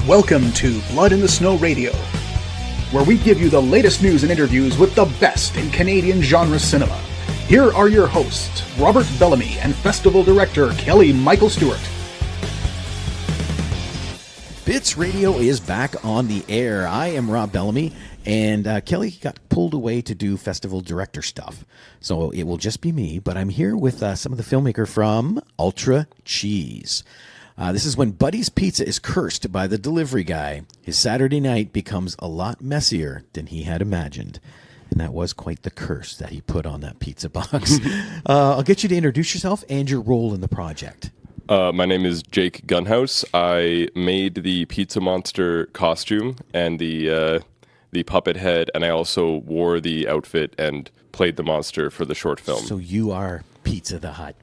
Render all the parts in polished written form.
Welcome to Blood in the Snow Radio, where we give you the latest news and interviews with the best in Canadian genre cinema. Here are your hosts, Robert Bellamy and Festival Director Kelly Michael Stewart. Bits Radio is back on the air. I am Rob Bellamy, and Kelly got pulled away to do Festival Director stuff. So it will just be me, but I'm here with some of the filmmaker from Ultra Cheese. This is when Buddy's Pizza is cursed by the delivery guy. His Saturday night becomes a lot messier than he had imagined. And that was quite the curse that he put on that pizza box. I'll get you to introduce yourself and your role in the project. My name is Jake Gunhouse. I made the Pizza Monster costume and the puppet head, and I also wore the outfit and played the monster for the short film. So you are Pizza the Hut.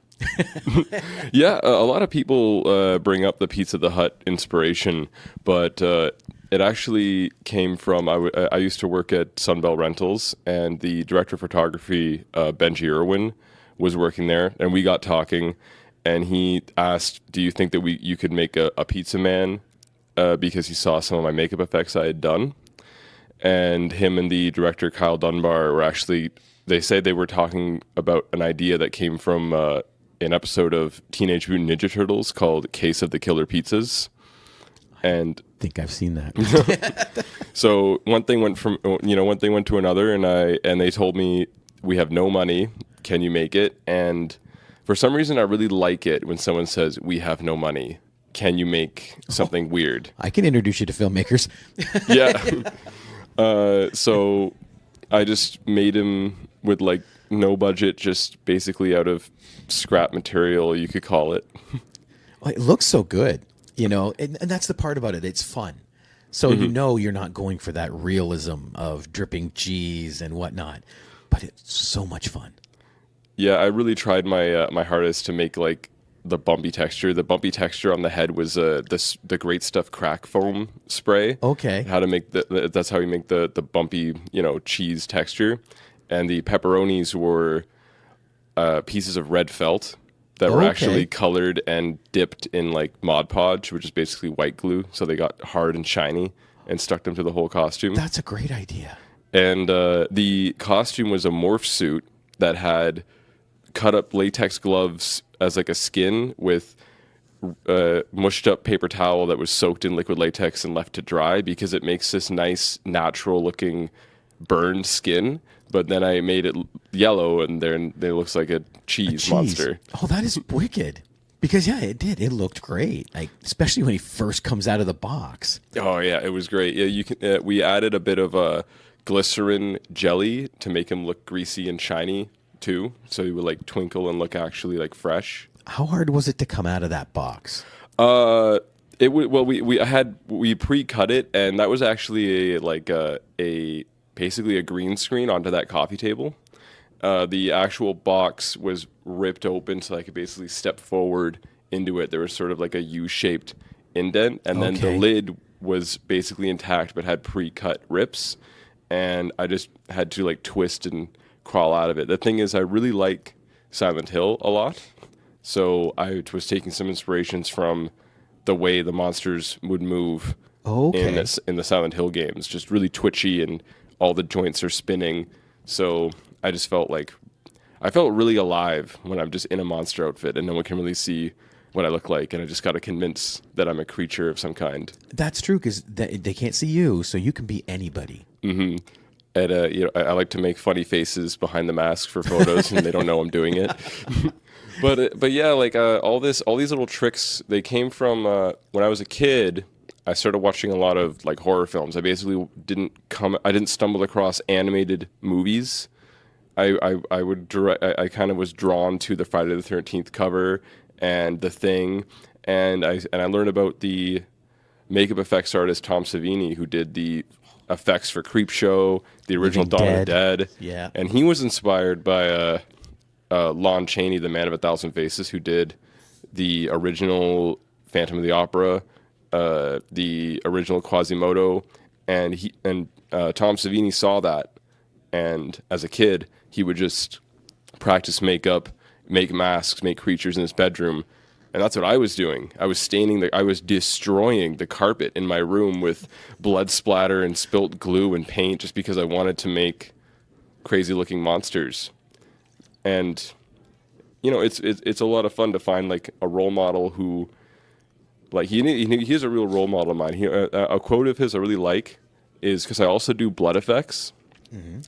Yeah, a lot of people bring up the Pizza the Hut inspiration, but it actually came from, I used to work at Sunbelt Rentals, and the director of photography, Benji Irwin, was working there, and we got talking, and he asked, do you think that you could make a pizza man, because he saw some of my makeup effects I had done, and him and the director, Kyle Dunbar, were actually, they say they were talking about an idea that came from an episode of Teenage Mutant Ninja Turtles called Case of the Killer Pizzas. And I think I've seen that. So one thing went to another, and they told me, we have no money, can you make it? And for some reason I really like it when someone says, we have no money, can you make something weird? I can introduce you to filmmakers. Yeah. So I just made him with like no budget, just basically out of scrap material, you could call it. Well, it looks so good, and that's the part about it. It's fun. So you're not going for that realism of dripping cheese and whatnot, but it's so much fun. Yeah, I really tried my hardest to make like the bumpy texture. The bumpy texture on the head was the Great Stuff crack foam spray. Okay. How to make that's how you make the bumpy cheese texture, and the pepperonis were pieces of red felt that were actually colored and dipped in like Mod Podge, which is basically white glue, so they got hard and shiny, and stuck them to the whole costume. That's a great idea. And the costume was a morph suit that had cut up latex gloves as like a skin with mushed up paper towel that was soaked in liquid latex and left to dry, because it makes this nice natural looking burned skin. But then I made it yellow, and then it looks like a cheese monster. Oh, that is wicked. Because yeah, it did. It looked great. Like especially when he first comes out of the box. Oh yeah, it was great. Yeah, you can. We added a bit of glycerin jelly to make him look greasy and shiny too, so he would like twinkle and look actually like fresh. How hard was it to come out of that box? We pre-cut it, and that was actually basically a green screen onto that coffee table. The actual box was ripped open so I could basically step forward into it. There was sort of like a U-shaped indent, and then the lid was basically intact but had pre-cut rips, and I just had to like twist and crawl out of it. The thing is, I really like Silent Hill a lot, so I was taking some inspirations from the way the monsters would move in the Silent Hill games, just really twitchy and all the joints are spinning. So I just felt really alive when I'm just in a monster outfit and no one can really see what I look like, and I just got to convince that I'm a creature of some kind. That's true, because they can't see you, so you can be anybody. Mm-hmm. And I like to make funny faces behind the mask for photos, and they don't know I'm doing it. But yeah, like all these little tricks, they came from when I was a kid. I started watching a lot of like horror films. I basically didn't stumble across animated movies. I kind of was drawn to the Friday the 13th cover and The Thing, and I learned about the makeup effects artist Tom Savini, who did the effects for Creepshow, the original Dawn of the Dead. Yeah. And he was inspired by Lon Chaney, the Man of a Thousand Faces, who did the original Phantom of the Opera, the original Quasimodo, and Tom Savini saw that, and as a kid, he would just practice makeup, make masks, make creatures in his bedroom, And that's what I was doing. I was destroying the carpet in my room with blood splatter and spilt glue and paint just because I wanted to make crazy looking monsters. And it's a lot of fun to find like a role model who, like he's a real role model of mine. A quote of his I really like is, because I also do blood effects.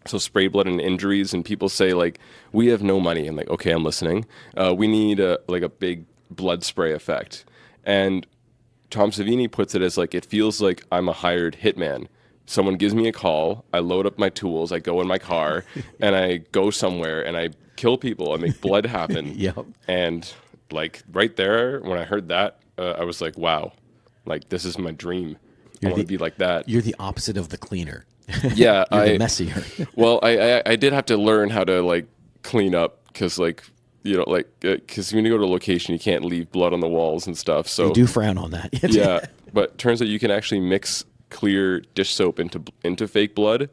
So spray blood and injuries, and people say like, we have no money. I'm like, okay, I'm listening. We need a big blood spray effect. And Tom Savini puts it as like, it feels like I'm a hired hitman. Someone gives me a call, I load up my tools, I go in my car, and I go somewhere and I kill people. I make blood happen. Yep. And like right there, when I heard that, I was like, wow, like this is my dream. I want to be like that. You're the opposite of the cleaner. Yeah, You're the messier. Well, I did have to learn how to like clean up, because like, because when you go to a location, you can't leave blood on the walls and stuff. So You do frown on that. yeah, but turns out you can actually mix clear dish soap into fake blood,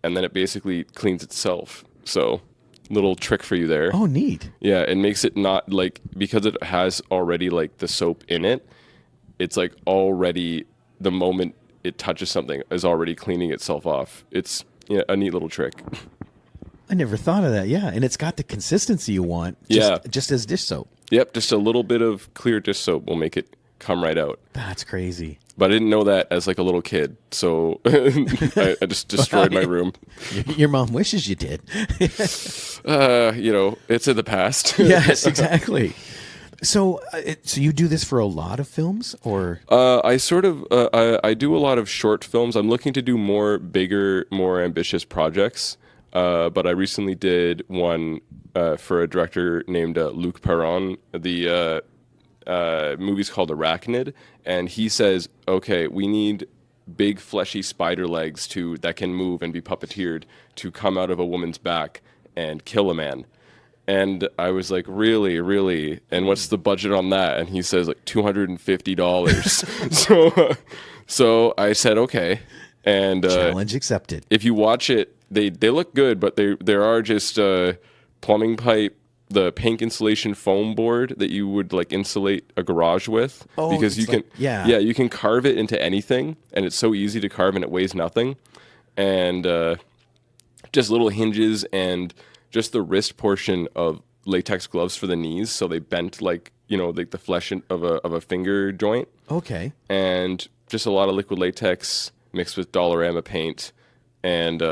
and then it basically cleans itself. So little trick for you there. Oh, neat. Yeah, it makes it not like, because it has already like the soap in it, it's like already the moment it touches something is already cleaning itself off. It's a neat little trick. I never thought of that. Yeah, and it's got the consistency you want. Just as dish soap. Yep, just a little bit of clear dish soap will make it come right out. That's crazy. But I didn't know that as like a little kid, so I just destroyed my room. Your mom wishes you did. It's in the past. Yes, exactly. So you do this for a lot of films, or? I do a lot of short films. I'm looking to do more bigger, more ambitious projects. But I recently did one for a director named Luc Perron. The movie's called Arachnid, and he says, okay, we need big fleshy spider legs that can move and be puppeteered to come out of a woman's back and kill a man. And I was like, really, really? And what's the budget on that? And he says like $250. So I said, okay. And challenge accepted. If you watch it, they look good, but there are just plumbing pipe, the pink insulation foam board that you would like insulate a garage with, because you can you can carve it into anything, and it's so easy to carve, and it weighs nothing, and just little hinges and just the wrist portion of latex gloves for the knees, so they bent like the flesh of a finger joint. Okay. And just a lot of liquid latex mixed with Dollarama paint and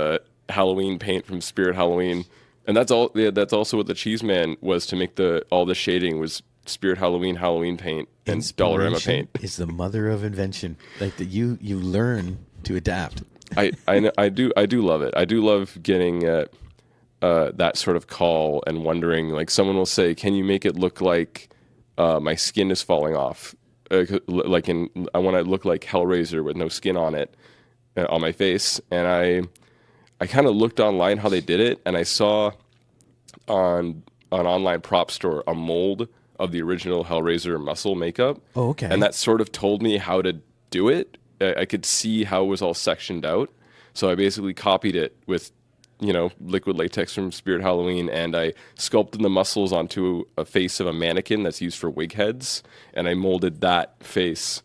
Halloween paint from Spirit Halloween. And that's all. Yeah, that's also what the Cheese Man was, to make all the shading was Spirit Halloween paint and Dollarama paint. Is the mother of invention. Like that, you learn to adapt. I do love it. I do love getting that sort of call and wondering, like, someone will say, "Can you make it look like my skin is falling off?" I want to look like Hellraiser with no skin on it on my face, and I kind of looked online how they did it, and I saw on an online prop store a mold of the original Hellraiser muscle makeup. Oh, okay. And that sort of told me how to do it. I could see how it was all sectioned out. So I basically copied it with, liquid latex from Spirit Halloween, and I sculpted the muscles onto a face of a mannequin that's used for wig heads, and I molded that face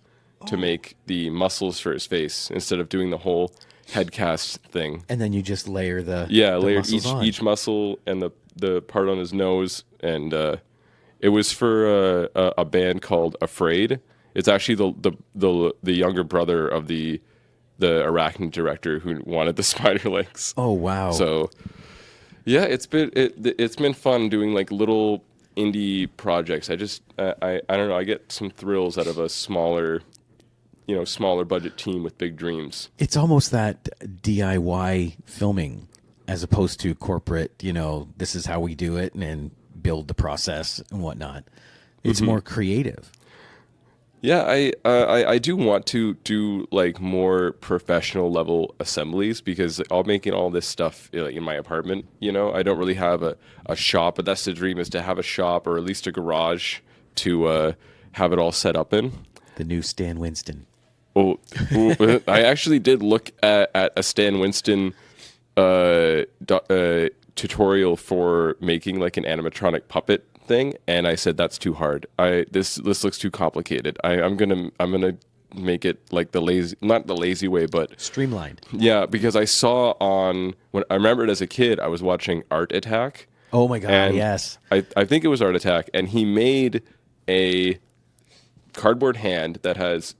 to make the muscles for his face instead of doing the whole head cast thing. And then you just layer the layered muscles each muscle and the part on his nose, and it was for a band called Afraid. It's actually the younger brother of the Arachnid director who wanted the spider legs. Oh wow! So yeah, it's been fun doing like little indie projects. I don't know. I get some thrills out of a smaller budget team with big dreams. It's almost that DIY filming as opposed to corporate, this is how we do it and build the process and whatnot. It's more creative. Yeah, I do want to do like more professional level assemblies, because I'm making all this stuff in my apartment. I don't really have a shop, but that's the dream, is to have a shop or at least a garage to have it all set up in. The new Stan Winston. Oh, I actually did look at a Stan Winston tutorial for making like an animatronic puppet thing, and I said that's too hard. This looks too complicated. I'm gonna make it like not the lazy way, but Streamlined. yeah, because I saw when I remember it as a kid, I was watching Art Attack. Oh my God, and yes. I think it was Art Attack, and he made a cardboard hand that has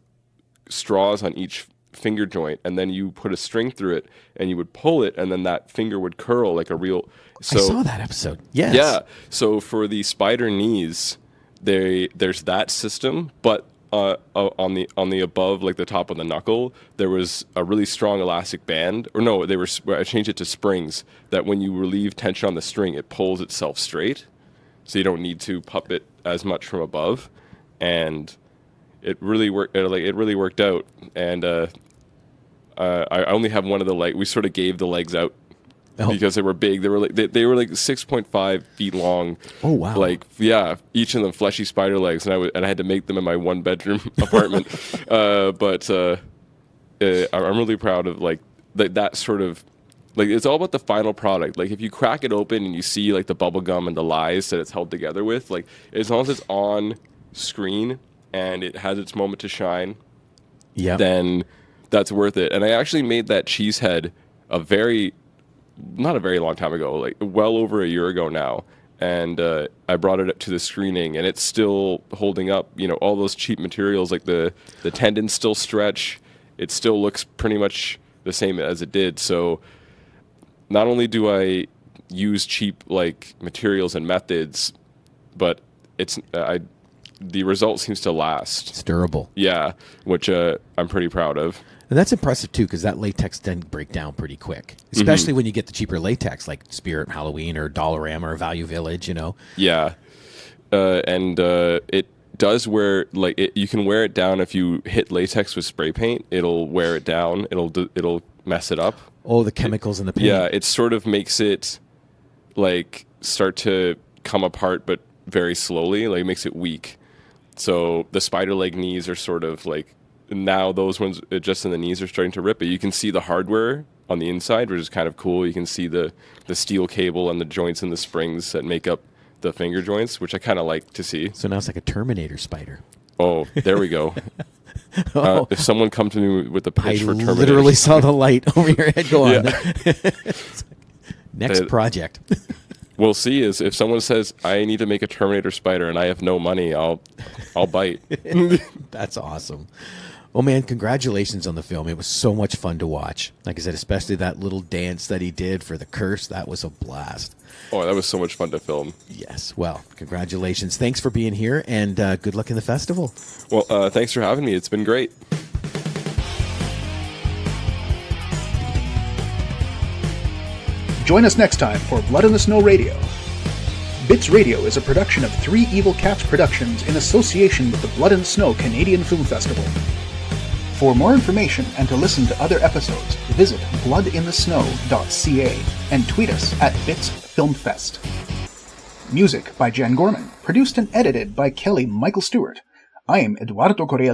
straws on each finger joint, and then you put a string through it, and you would pull it, and then that finger would curl like a real. So, I saw that episode. Yes. Yeah. So for the spider knees, there's that system, but on the above, like the top of the knuckle, there was a really strong elastic band. Or no, I changed it to springs that when you relieve tension on the string, it pulls itself straight, so you don't need to pup it as much from above, and it really worked. It really worked out, and I only have one of the legs. We sort of gave the legs out. Oh. Because they were big. They were like 6.5 feet long. Oh wow! Like yeah, each of them fleshy spider legs, and I had to make them in my 1-bedroom apartment. But I'm really proud of like that sort of like it's all about the final product. Like if you crack it open and you see like the bubble gum and the lies that it's held together with, like as long as it's on screen and it has its moment to shine, then that's worth it. And I actually made that cheese head not a very long time ago, like well over a year ago now. And I brought it up to the screening, and it's still holding up. You know, all those cheap materials, like the tendons still stretch. It still looks pretty much the same as it did. So not only do I use cheap like materials and methods, but the result seems to last. It's durable. Yeah, which I'm pretty proud of. And that's impressive, too, because that latex doesn't break down pretty quick, especially when you get the cheaper latex like Spirit Halloween or Dollarama or Value Village, you know? Yeah. And it does wear, like, you can wear it down if you hit latex with spray paint. It'll wear it down. It'll mess it up. Oh, the chemicals in the paint. Yeah, it sort of makes it, like, start to come apart, but very slowly. Like, it makes it weak. So the spider leg knees are sort of, like, now those ones just in the knees are starting to rip it. You can see the hardware on the inside, which is kind of cool. You can see the steel cable and the joints and the springs that make up the finger joints, which I kind of like to see. So now it's like a Terminator spider. Oh, there we go. If someone come to me with a pitch for Terminator, I literally saw the light over your head go on. Next project. We'll see is if someone says I need to make a Terminator spider and I have no money, I'll bite. That's awesome. Well, man, congratulations on the film. It was so much fun to watch. Like I said, especially that little dance that he did for the curse. That was a blast. Oh, that was so much fun to film. Yes. Well, congratulations. Thanks for being here, and good luck in the festival. Well, thanks for having me. It's been great. Join us next time for Blood in the Snow Radio. Bits Radio is a production of Three Evil Cats Productions in association with the Blood in the Snow Canadian Film Festival. For more information and to listen to other episodes, visit bloodinthesnow.ca and tweet us at BitsFilmFest. Music by Jen Gorman, produced and edited by Kelly Michael Stewart. I am Eduardo Correa.